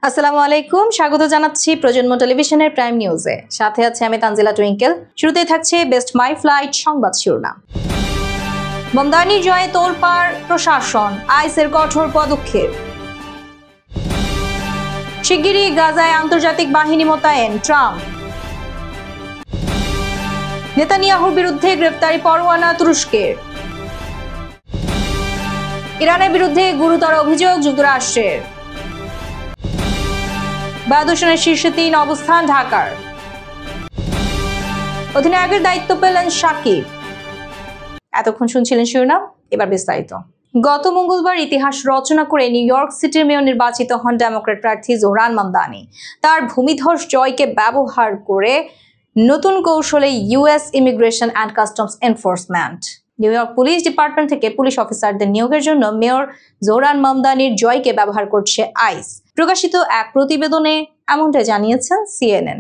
আসসালামু আলাইকুম, স্বাগত জানাচ্ছি প্রজন্ম টেলিভিশনের প্রাইম নিউজে। সাথে আছে আমি তানজিলা টুইঙ্কেল। শুরুতেই থাকছে বেস্ট মাই ফ্লাইট সংবাদ শিরোনাম। মমদানির জয়ে তোলপাড় প্রশাসন, আইসের কঠোর পদক্ষেপ। শিগগিরই গাজায় আন্তর্জাতিক বাহিনী মোতায়েন ট্রাম্প। নেতানিয়াহুর বিরুদ্ধে গ্রেফতারি পরোয়ানা তুরস্কের। ইরানের বিরুদ্ধে গুরুতর অভিযোগ যুক্তরাষ্ট্রের। বায়ু দূষণের শীর্ষে 3 অবস্থান ঢাকার। অধিনায়কের দায়িত্ব পেলেন শাকিব। এতক্ষণ শুনছিলেন শিরোনাম, এবার বিস্তারিত। গত মঙ্গলবার ইতিহাস রচনা করে নিউ ইয়র্ক সিটির মেয়র নির্বাচিত হন ডেমোক্র্যাট প্রার্থী জোহরান মামদানি। তার ভূমিধস জয়কে ব্যবহার করে নতুন কৌশলে US immigration and customs enforcement new York police department থেকে পুলিশ অফিসারদের নিয়োগের জন্য মেয়র জোহরান মামদানির জয়কে ব্যবহার করছে আইস। প্রকাশিত এক প্রতিবেদনে এমনটা জানিয়েছেন সিএনএন।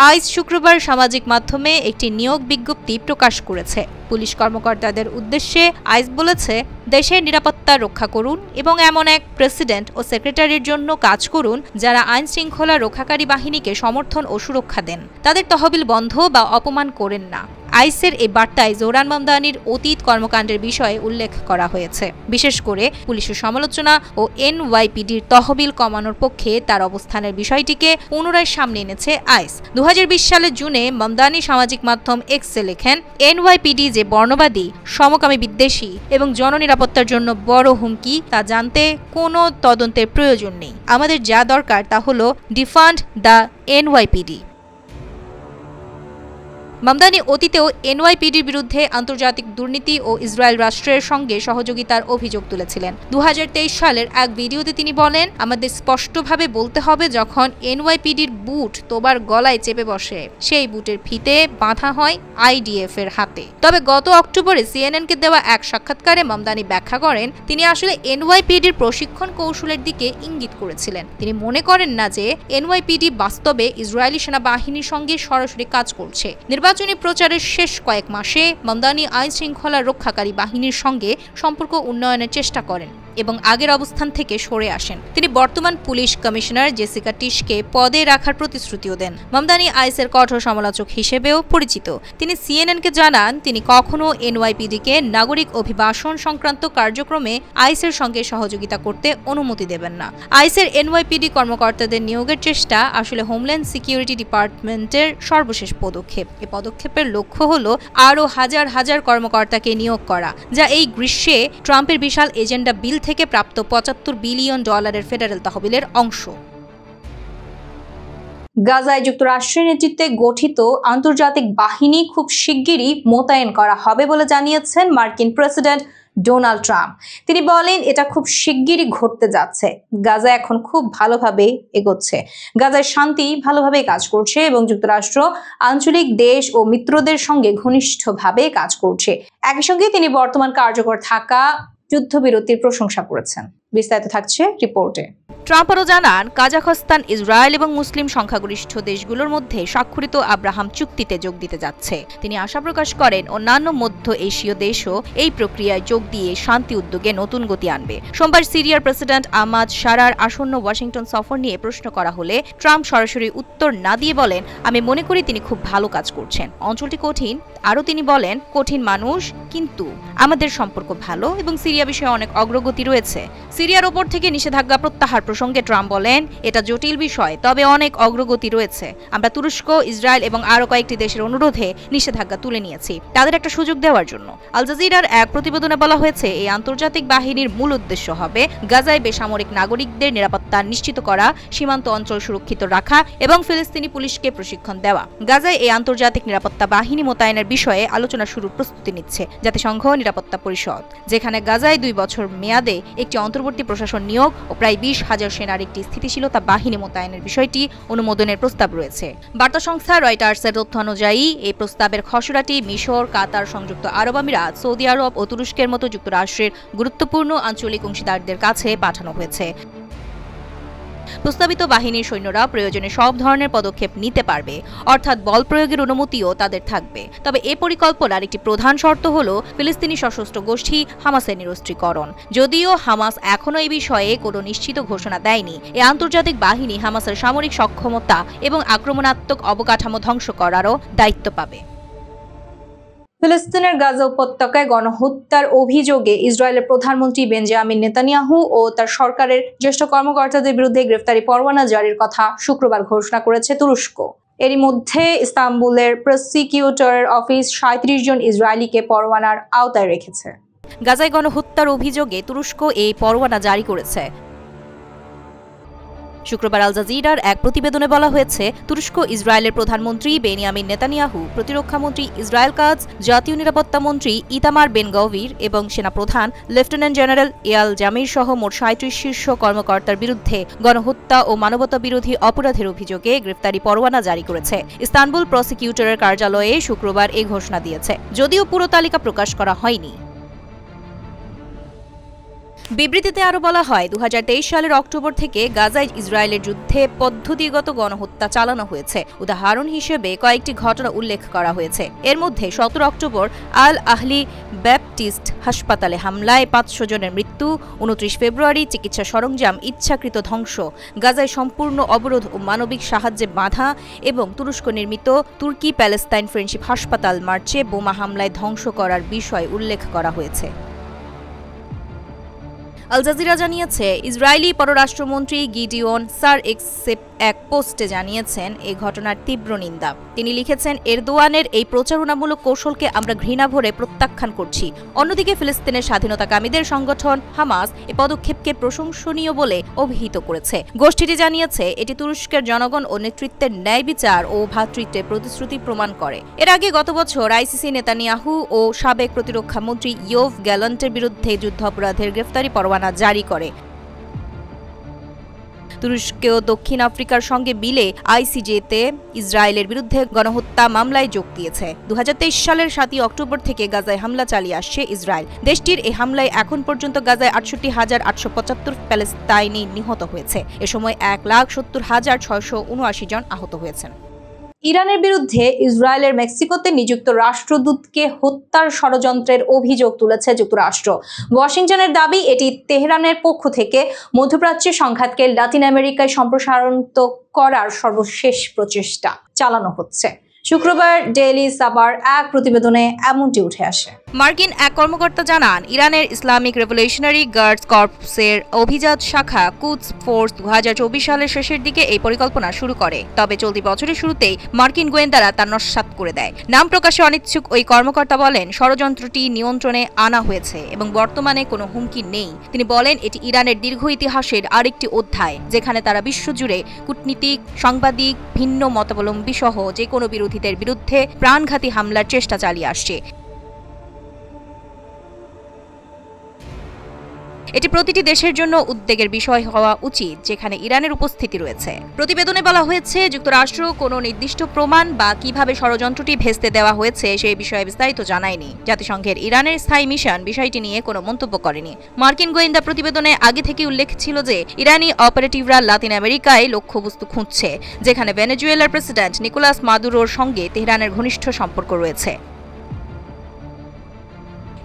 আইস শুক্রবার সামাজিক মাধ্যমে একটি নিয়োগ বিজ্ঞপ্তি প্রকাশ করেছে। পুলিশ কর্মকর্তাদের উদ্দেশ্যে আইস বলেছে, দেশের নিরাপত্তা রক্ষা করুন এবং এমন এক প্রেসিডেন্ট ও সেক্রেটারির জন্য কাজ করুন যারা আইন শৃঙ্খলা রক্ষাকারী বাহিনীকে সমর্থন ও সুরক্ষা দেন, তাদের তহবিল বন্ধ বা অপমান করেন না। আইসের এই বার্তায় জোহরান মামদানির অতীত কর্মকাণ্ডের বিষয়ে উল্লেখ করা হয়েছে, বিশেষ করে পুলিশের সমালোচনা ও এনওয়াইপিডির তহবিল কমানোর পক্ষে তার অবস্থানের বিষয়টিকে পুনরায় সামনে এনেছে আইস। 2020 সালের জুনে মামদানি সামাজিক মাধ্যম এক্সে লেখেন, এনওয়াইপিডি যে বর্ণবাদী, সমকামী বিদ্বেষী এবং জননিরাপত্তার জন্য বড় হুমকি তা জানতে কোনো তদন্তের প্রয়োজন নেই। আমাদের যা দরকার তা হলো ডিফান্ড দ্য এনওয়াইপিডি। মামদানি অতীতেও এনওয়াইপিডির বিরুদ্ধে আন্তর্জাতিক দুর্নীতি ও ইসরায়েল রাষ্ট্রের সঙ্গে সহযোগিতার অভিযোগ তুলেছিলেন। 2023 সালের এক ভিডিওতে তিনি বলেন, আমাদের স্পষ্টভাবে বলতে হবে, যখন এনওয়াইপিডির বুট তোবার গলায় চেপে বসে, সেই বুটের ফিতে বাঁধা হয় আইডিএফ এর হাতে। তবে গত অক্টোবরে সিএনএনকে দেওয়া এক সাক্ষাৎকারে মামদানি ব্যাখ্যা করেন, তিনি আসলে এনওয়াইপিডির প্রশিক্ষণ কৌশলের দিকে ইঙ্গিত করেছিলেন। তিনি মনে করেন না যে এনওয়াইপিডি বাস্তবে ইসরায়েলি সেনাবাহিনীর সঙ্গে সরাসরি কাজ করছে। নির্বাচনী প্রচারের শেষ কয়েক মাসে মামদানি আইন শৃঙ্খলা রক্ষাকারী বাহিনীর সঙ্গে সম্পর্ক উন্নয়নের চেষ্টা করেন এবং আগের অবস্থান থেকে সরে আসেন। তিনি বর্তমান পুলিশ কমিশনার জেসিকা টিশকে পদে রাখার প্রতিশ্রুতিও দেন। মামদানি আইসের কঠোর সমালোচক হিসেবেও পরিচিত। তিনি সিএনএনকে জানান, তিনি কখনো এনওয়াইপিডিকে নাগরিক অভিবাসন সংক্রান্ত কার্যক্রমে আইসের সঙ্গে সহযোগিতা করতে অনুমতি দেবেন না। আইসের এনওয়াইপিডি কর্মকর্তাদের নিয়োগের চেষ্টা আসলে হোমল্যান্ড সিকিউরিটি ডিপার্টমেন্টের সর্বশেষ পদক্ষেপ। এই পদক্ষেপের লক্ষ্য হলো আরও হাজার হাজার কর্মকর্তাকে নিয়োগ করা, যা এই গ্রীষ্মে ট্রাম্পের বিশাল এজেন্ডা বিল থেকে প্রাপ্ত $75 বিলিয়ন ফেডারেল তহবিলের অংশ। গাজায় যুক্তরাষ্ট্রের নেতৃত্বে গঠিত আন্তর্জাতিক বাহিনী খুব শিগগিরই মোতায়েন করা হবে বলে জানিয়েছেন মার্কিন প্রেসিডেন্ট ডোনাল্ড ট্রাম্প। তিনি বলেন, এটা খুব শিগগিরই ঘটতে যাচ্ছে। গাজা এখন খুব ভালোভাবে এগোচ্ছে, গাজায় শান্তি ভালোভাবে কাজ করছে এবং যুক্তরাষ্ট্র আঞ্চলিক দেশ ও মিত্রদের সঙ্গে ঘনিষ্ঠভাবে কাজ করছে। একই সঙ্গে তিনি বর্তমান কার্যকর থাকা যুদ্ধবিরতির প্রশংসা করেছেন। বিস্তারিত থাকছে রিপোর্টে। ট্রাম্প আরও জানান, কাজাখস্তান ইসরায়েল এবং মুসলিম সংখ্যাগরিষ্ঠ দেশগুলোর মধ্যে স্বাক্ষরিত আব্রাহাম চুক্তিতে যোগ দিতে যাচ্ছে। তিনি আশা প্রকাশ করেন, অন্যান্য মধ্য এশীয় দেশও এই প্রক্রিয়ায় যোগ দিয়ে শান্তি উদ্যোগে নতুন গতি আনবে। সোমবার সিরিয়ার প্রেসিডেন্ট আহমাদ শারার আসন্ন ওয়াশিংটন সফর নিয়ে প্রশ্ন করা হলে ট্রাম্প সরাসরি উত্তর না দিয়ে বলেন, আমি মনে করি তিনি খুব ভালো কাজ করছেন। অঞ্চলটি কঠিন। আরও তিনি বলেন, কঠিন মানুষ, কিন্তু আমাদের সম্পর্ক ভালো এবং সিরিয়া বিষয়ে অনেক অগ্রগতি রয়েছে। সিরিয়ার ওপর থেকে নিষেধাজ্ঞা প্রত্যাহার প্রসঙ্গে ট্রাম্প বলেন, এটা জটিল বিষয়, তবে অনেক অগ্রগতি রয়েছে। আমরা তুরস্ক, ইসরায়েল এবং আরও কয়েকটি দেশের অনুরোধে নিষেধাজ্ঞা তুলে নিয়েছি, তাদের একটা সুযোগ দেওয়ার জন্য। আল জাজিরার এক প্রতিবেদনে বলা হয়েছে, এই আন্তর্জাতিক বাহিনীর মূল উদ্দেশ্য হবে গাজায় বেসামরিক নাগরিকদের নিরাপত্তা নিশ্চিত করা, সীমান্ত অঞ্চল সুরক্ষিত রাখা এবং ফিলিস্তিনি পুলিশকে প্রশিক্ষণ দেওয়া। গাজায় এই আন্তর্জাতিক নিরাপত্তা বাহিনী মোতায়েনের বিষয়ে আলোচনা শুরুর প্রস্তুতি নিচ্ছে জাতিসংঘ নিরাপত্তা পরিষদ, যেখানে গাজায় 2 বছর মেয়াদে একটি অন্তর্বর্তী প্রশাসন নিয়োগ ও প্রায় 20,000 সেনার একটি স্থিতিশীলতা বাহিনী মোতায়েনের বিষয়টি অনুমোদনের প্রস্তাব রয়েছে। বার্তা সংস্থা রয়টার্সের তথ্য অনুযায়ী এই প্রস্তাবের খসড়াটি মিশর, কাতার, সংযুক্ত আরব আমিরাত, সৌদি আরব ও তুরস্কের মতো যুক্তরাষ্ট্রের গুরুত্বপূর্ণ আঞ্চলিক অংশীদারদের কাছে পাঠানো হয়েছে। প্রস্তাবিত বাহিনীর সৈন্যরা প্রয়োজনে সব ধরনের পদক্ষেপ নিতে পারবে, অর্থাৎ বল প্রয়োগের অনুমতিও তাদের থাকবে। তবে এ পরিকল্পনার একটি প্রধান শর্ত হল ফিলিস্তিনি সশস্ত্র গোষ্ঠী হামাসের নিরস্ত্রীকরণ। যদিও হামাস এখনও এই বিষয়ে কোনো নিশ্চিত ঘোষণা দেয়নি, এই আন্তর্জাতিক বাহিনী হামাসের সামরিক সক্ষমতা এবং আক্রমণাত্মক অবকাঠামো ধ্বংস করারও দায়িত্ব পাবে। ফিলিস্তিনের গাজা উপত্যকায় গণহত্যার অভিযোগে ইসরায়েলের প্রধানমন্ত্রী বেঞ্জামিন নেতানিয়াহু ও তার সরকারের জ্যেষ্ঠ কর্মকর্তাদের বিরুদ্ধে গ্রেফতারি পরোয়ানা জারির কথা শুক্রবার ঘোষণা করেছে তুরস্ক। এরই মধ্যে ইস্তাম্বুলের প্রসিকিউটরের অফিস ৩৭ জন ইসরায়েলিকে পরোয়ানার আওতায় রেখেছে। গাজায় গণহত্যার অভিযোগে তুরস্ক এই পরোয়ানা জারি করেছে। শুক্রবার আল জাজিরার এক প্রতিবেদনে বলা হয়েছে, তুরস্ক ইসরায়েলের প্রধানমন্ত্রী বেনিয়ামিন নেতানিয়াহু, প্রতিরক্ষামন্ত্রী ইসরায়েল কাজ, জাতীয় নিরাপত্তা মন্ত্রী ইতামার বেন গভির এবং সেনাপ্রধান লেফটেন্যান্ট জেনারেল এয়াল জামির সহ মোট ৩৭ শীর্ষ কর্মকর্তার বিরুদ্ধে গণহত্যা ও মানবতা বিরোধী অপরাধের অভিযোগে গ্রেফতারি পরোয়ানা জারি করেছে। ইস্তানবুল প্রসিকিউটরের কার্যালয়ে শুক্রবার এই ঘোষণা দিয়েছে, যদিও পুরো তালিকা প্রকাশ করা হয়নি। বিবৃতিতে আরও বলা হয়, ২০২৩ সালের অক্টোবর থেকে গাজায় ইসরায়েলের যুদ্ধে পদ্ধতিগত গণহত্যা চালানো হয়েছে। উদাহরণ হিসেবে কয়েকটি ঘটনা উল্লেখ করা হয়েছে। এর মধ্যে ১৭ অক্টোবর আল আহলি ব্যাপটিস্ট হাসপাতালে হামলায় ৫০০ জনের মৃত্যু, ২৯ ফেব্রুয়ারি চিকিৎসা সরঞ্জাম ইচ্ছাকৃত ধ্বংস, গাজায় সম্পূর্ণ অবরোধ ও মানবিক সাহায্যে বাধা এবং তুরস্ক নির্মিত তুর্কি প্যালেস্তাইন ফ্রেন্ডশিপ হাসপাতাল মার্চে বোমা হামলায় ধ্বংস করার বিষয় উল্লেখ করা হয়েছে। আল জাজিরা জানিয়েছে, ইসরায়েলি পররাষ্ট্রমন্ত্রী গিডিওন সার এক পোস্টে জানিয়েছেন এই ঘটনার তীব্র নিন্দা। তিনি লিখেছেন, এরদোয়ানের এই প্রচারণামূলক কৌশলকে আমরা ঘৃণা ভরে প্রত্যাখ্যান করছি। অন্যদিকে ফিলিস্তিনের স্বাধীনতাকামীদের সংগঠন হামাস এ পদক্ষেপকে প্রশংসনীয় বলে অভিহিত করেছে। গোষ্ঠীটি জানিয়েছে, এটি তুরস্কের জনগণ ও নেতৃত্বের ন্যায় বিচার ও ভ্রাতৃত্বের প্রতিশ্রুতি প্রমাণ করে। এর আগে গত বছর আইসিসি নেতানিয়াহু ও সাবেক প্রতিরক্ষা মন্ত্রী ইয়োভ গ্যালান্টের বিরুদ্ধে যুদ্ধাপরাধের গ্রেফতারি পরোয়ানা জারি করে। তুরস্ক ও দক্ষিণ আফ্রিকার সঙ্গে মিলে আইসিজেতে ইসরায়েলের বিরুদ্ধে গণহত্যা মামলায় যোগ দিয়েছে। ২০২৩ সালের ৭ অক্টোবর থেকে গাজায় হামলা চালিয়ে আসছে ইসরায়েল। দেশটির এই হামলায় এখন পর্যন্ত গাজায় ৬৮,৮৭৫ প্যালেস্তাইনি নিহত হয়েছে। এ সময় ১,৭০,৬৭৯ জন আহত হয়েছেন। ইরানের বিরুদ্ধে ইসরায়েলের মেক্সিকোতে নিযুক্ত রাষ্ট্রদূতকে হত্যার ষড়যন্ত্রের অভিযোগ তুলেছে যুক্তরাষ্ট্র। ওয়াশিংটনের দাবি, এটি তেহরানের পক্ষ থেকে মধ্যপ্রাচ্যের সংঘাতকে লাতিন আমেরিকায় সম্প্রসারিত করার সর্বশেষ প্রচেষ্টা চালানো হচ্ছে। শুক্রবার ডেইলি সাবার এক প্রতিবেদনে এমনটি উঠে আসে। মার্কিন এক কর্মকর্তা জানান, ইরানের ইসলামিক রেভলিউশনারি গার্ডস কর্পসের অভিজাত শাখা কুদস ফোর্স ২০২৪ সালের শেষের দিকে এই পরিকল্পনা শুরু করে। তবে চলতি বছরের শুরুতেই মার্কিন গোয়েন্দারা তা নস্যাৎ করে দেয়। নাম প্রকাশে অনিচ্ছুক ওই কর্মকর্তা বলেন, ষড়যন্ত্রটি নিয়ন্ত্রণে আনা হয়েছে এবং বর্তমানে কোনো হুমকি নেই। তিনি বলেন, এটি ইরানের দীর্ঘ ইতিহাসের আরেকটি অধ্যায়, যেখানে তারা বিশ্বজুড়ে কূটনীতিক, সাংবাদিক, ভিন্ন মতাবলম্বী সহ যে কোনো বিরোধীদের বিরুদ্ধে প্রাণঘাতী হামলার চেষ্টা চালিয়ে আসছে। এটি প্রতিটি দেশের জন্য উদ্বেগের বিষয় হওয়া উচিত যেখানে ইরানের উপস্থিতি রয়েছে। প্রতিবেদনে বলা হয়েছে, যুক্তরাষ্ট্র কোনো নির্দিষ্ট প্রমাণ বা কিভাবে ষড়যন্ত্রটি ভেস্তে দেওয়া হয়েছে সেই বিষয়ে বিস্তারিত জানায়নি। জাতিসংঘের ইরানের স্থায়ী মিশন বিষয়টি নিয়ে কোনো মন্তব্য করেনি। মার্কিন গোয়েন্দা প্রতিবেদনে আগে থেকে উল্লেখ ছিল যে ইরানি অপারেটিভরা লাতিন আমেরিকায় লক্ষ্যবস্তু খুঁজছে, যেখানে ভেনেজুয়েলার প্রেসিডেন্ট নিকোলাস মাদুরোর সঙ্গে তেহরানের ঘনিষ্ঠ সম্পর্ক রয়েছে।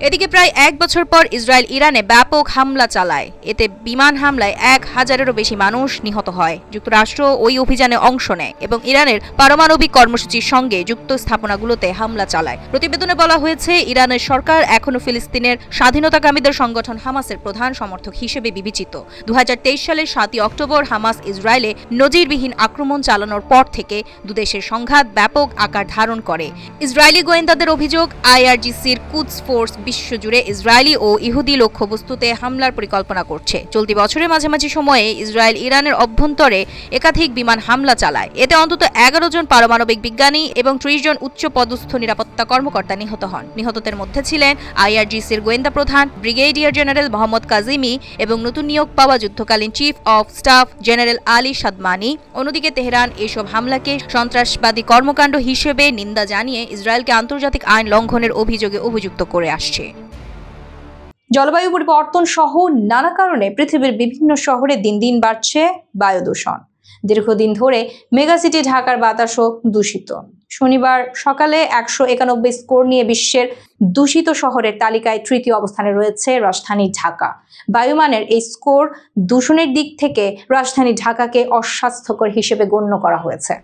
এদিকে প্রায় ১ বছর পর ইসরায়েল ইরানে ব্যাপক হামলা চালায়। এতে বিমান হামলায় ১,০০০-এরও বেশি মানুষ নিহত হয়। যুক্তরাষ্ট্র ওই অভিযানে অংশ নেয় এবং ইরানের পারমাণবিক কর্মসূচির সঙ্গে যুক্ত স্থাপনাগুলোতে হামলা চালায়। প্রতিবেদনে বলা হয়েছে, ইরানের সরকার এখনও ফিলিস্তিনের স্বাধীনতাকামীদের সংগঠন হামাসের প্রধান সমর্থক হিসেবে বিবেচিত। ২০২৩ সালের ৭ অক্টোবর হামাস ইসরায়েলে নজিরবিহীন আক্রমণ চালানোর পর থেকে দুদেশের সংঘাত ব্যাপক আকার ধারণ করে। ইসরায়েলি গোয়েন্দাদের অভিযোগ, আইআরজিসির কুদস ফোর্স বিশ্বজুড়ে ইসরায়েলি ও ইহুদি লক্ষ্যবস্তুতে হামলার পরিকল্পনা করছে। চলতি বছরের মাঝামাঝি সময়ে ইসরায়েল ইরানের অভ্যন্তরে একাধিক বিমান হামলা চালায়। এতে অন্তত ১১ জন পারমাণবিক বিজ্ঞানী এবং ৩০ জন উচ্চপদস্থ নিরাপত্তা কর্মকর্তা নিহত হন। নিহতদের মধ্যে ছিলেন আইআরজিসির গোয়েন্দা প্রধান ব্রিগেডিয়ার জেনারেল মোহাম্মদ কাজিমি এবং নতুন নিয়োগ পাওয়া যুদ্ধকালীন chief of staff general Ali সাদমানি। অন্যদিকে তেহরান এসব হামলাকে সন্ত্রাসবাদী কর্মকাণ্ড হিসেবে নিন্দা জানিয়ে ইসরায়েলকে আন্তর্জাতিক আইন লঙ্ঘনের অভিযোগে অভিযুক্ত করে আসছে। জলবায়ু পরিবর্তন সহ নানা কারণে পৃথিবীর বিভিন্ন শহরে দিন দিন বাড়ছে বায়ু দূষণ। দীর্ঘদিন ধরে মেগাসিটি ঢাকার বাতাসও দূষিত। শনিবার সকালে 191 স্কোর নিয়ে বিশ্বের দূষিত শহরের তালিকায় তৃতীয় অবস্থানে রয়েছে রাজধানী ঢাকা। বায়ুমানের এই স্কোর দূষণের দিক থেকে রাজধানী ঢাকাকে অস্বাস্থ্যকর হিসেবে গণ্য করা হয়েছে।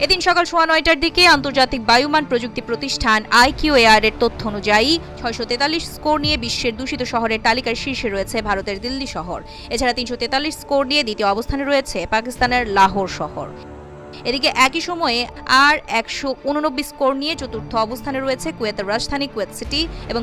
এদিন সকাল 9:15টার দিকে আন্তর্জাতিক বায়ুমান প্রযুক্তি প্রতিষ্ঠান IQAR এর তথ্য অনুযায়ী 643 স্কোর নিয়ে বিশ্বের দূষিত শহরের তালিকার শীর্ষে রয়েছে ভারতের দিল্লি শহর। এছাড়া 343 স্কোর নিয়ে দ্বিতীয় অবস্থানে রয়েছে পাকিস্তানের লাহোর শহর। এদিকে একই সময়ে আর 189 স্কোর নিয়ে চতুর্থ অবস্থানে রয়েছে কুয়েতের রাজধানী কুয়েত সিটি এবং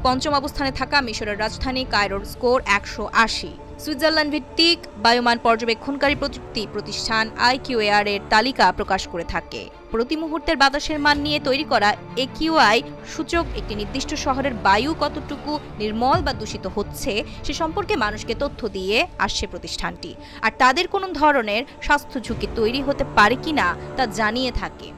পঞ্চম অবস্থানে থাকা মিশরের রাজধানী কায়রোর স্কোর 180। সুইজারল্যান্ড ভিত্তিক বায়ুমান পর্যবেক্ষণকারী প্রযুক্তি প্রতিষ্ঠান IQAR এর তালিকা প্রকাশ করে থাকে। প্রতি মুহূর্তের বাতাসের মান নিয়ে তৈরি করা AQI সূচক একটি নির্দিষ্ট শহরের বায়ু কতটুকু নির্মল বা দূষিত হচ্ছে সে সম্পর্কে মানুষকে তথ্য দিয়ে আসছে প্রতিষ্ঠানটি, আর তাদের কোনো ধরনের স্বাস্থ্য ঝুঁকি তৈরি হতে পারে কিনা তা জানিয়ে থাকে।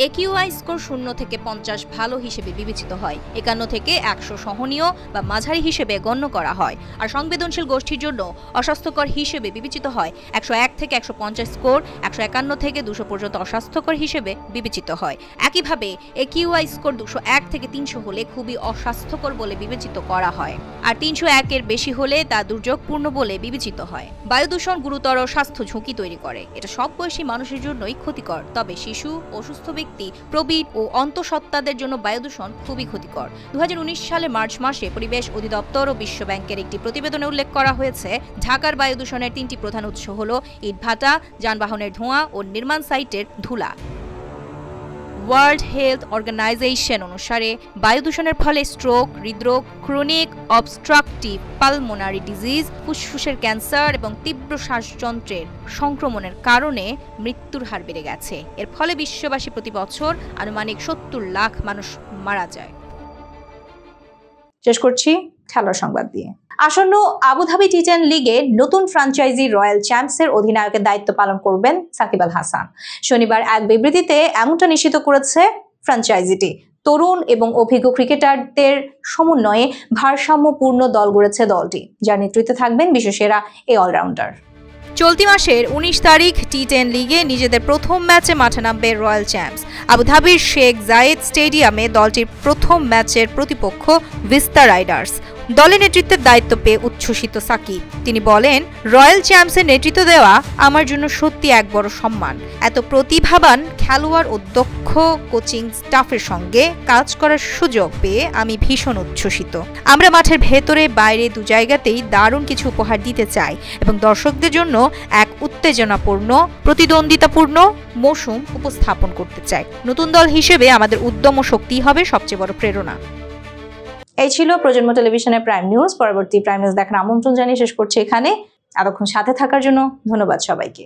AQI স্কোর 0 থেকে 50 ভালো হিসেবে বিবেচিত হয়, 51 থেকে 100 সহনীয় বা মাঝারি হিসেবে গণ্য করা হয়, আর সংবেদনশীল গোষ্ঠীর জন্য অস্বাস্থ্যকর হিসেবে বিবেচিত হয়। 101 থেকে 150 স্কোর 151 থেকে 200 পর্যন্ত অস্বাস্থ্যকর হিসেবে বিবেচিত হয়। একইভাবে AQI স্কোর 201 থেকে 300 হলে খুবই অস্বাস্থ্যকর বলে বিবেচিত করা হয়, আর 301 এর বেশি হলে তা দুর্যোগপূর্ণ বলে বিবেচিত হয়। বায়ু দূষণ গুরুতর স্বাস্থ্য ঝুঁকি তৈরি করে। এটা সব বয়সী মানুষের জন্যই ক্ষতিকর, তবে শিশু, অসুস্থ প্রবীণ ও অন্তঃসত্ত্বাদের জন্য বায়ু দূষণ খুবই ক্ষতিকর। 2019 সালে মার্চ মাসে পরিবেশ অধিদপ্তর ও বিশ্ব ব্যাংকের একটি প্রতিবেদনে উল্লেখ করা হয়েছে, ঢাকার বায়ু দূষণের 3টি প্রধান উৎস হল ইটভাটা, যানবাহনের ধোঁয়া ও নির্মাণ সাইটের ধুলা। ওয়ার্ল্ড হেলথ অর্গানাইজেশন অনুসারে বায়ু দূষণের ফলে স্ট্রোক, হৃদরোগ, ক্রনিক অবস্ট্রাকটিভ পালমোনারি ডিজিজ, ফুসফুসের ক্যান্সার এবং তীব্র শ্বাসযন্ত্রের সংক্রমণের কারণে মৃত্যুর হার বেড়ে গেছে। এর ফলে বিশ্ববাসী প্রতি বছর আনুমানিক 70 লাখ মানুষ মারা যায়। শেষ করছি খেলার সংবাদ দিয়ে। আসন্ন আবুধাবি টি10 লিগে নতুন ফ্র্যাঞ্চাইজি রয়্যাল চ্যাম্পসের অধিনায়কের দায়িত্ব পালন করবেন সাকিব আল হাসান। শনিবার এক বিবৃতিতে এমনটা নিশ্চিত করেছে ফ্র্যাঞ্চাইজিটি। তরুণ এবং অভিজ্ঞ ক্রিকেটারদের সমন্বয়ে ভারসাম্যপূর্ণ দল গড়েছে দলটি, যার নেতৃত্বে থাকবেন বিশ্বসেরা এই অলরাউন্ডার। চলতি মাসের 19 তারিখ টি10 লিগে নিজেদের প্রথম ম্যাচে মাঠে নামবে রয়্যাল চ্যাম্পস। আবুধাবির শেখ জায়েদ স্টেডিয়ামে দলটির প্রথম ম্যাচের প্রতিপক্ষ ভিস্তা রাইডার্স। দলের নেতৃত্বের দায়িত্ব পেয়ে উচ্ছ্বসিত সাকিব। তিনি বলেন, রয়্যাল চ্যাম্পসের নেতৃত্ব দেওয়া আমার জন্য সত্যি এক বড় সম্মান। এত প্রতিভাবান খেলোয়াড় ও দক্ষ কোচিং স্টাফের সঙ্গে কাজ করার সুযোগ পেয়ে আমি ভীষণ উচ্ছ্বসিত। আমরা মাঠের ভেতরে বাইরে দু জায়গাতেই দারুণ কিছু উপহার দিতে চাই এবং দর্শকদের জন্য এক উত্তেজনাপূর্ণ, প্রতিদ্বন্দ্বিতাপূর্ণ মৌসুম উপস্থাপন করতে চাই। নতুন দল হিসেবে আমাদের উদ্যম ও শক্তি হবে সবচেয়ে বড় প্রেরণা। এই ছিল প্রজন্ম টেলিভিশনের প্রাইম নিউজ। পরবর্তী প্রাইম নিউজ দেখার আমন্ত্রণ জানিয়ে শেষ করছি এখানে। এতক্ষণ সাথে থাকার জন্য ধন্যবাদ সবাইকে।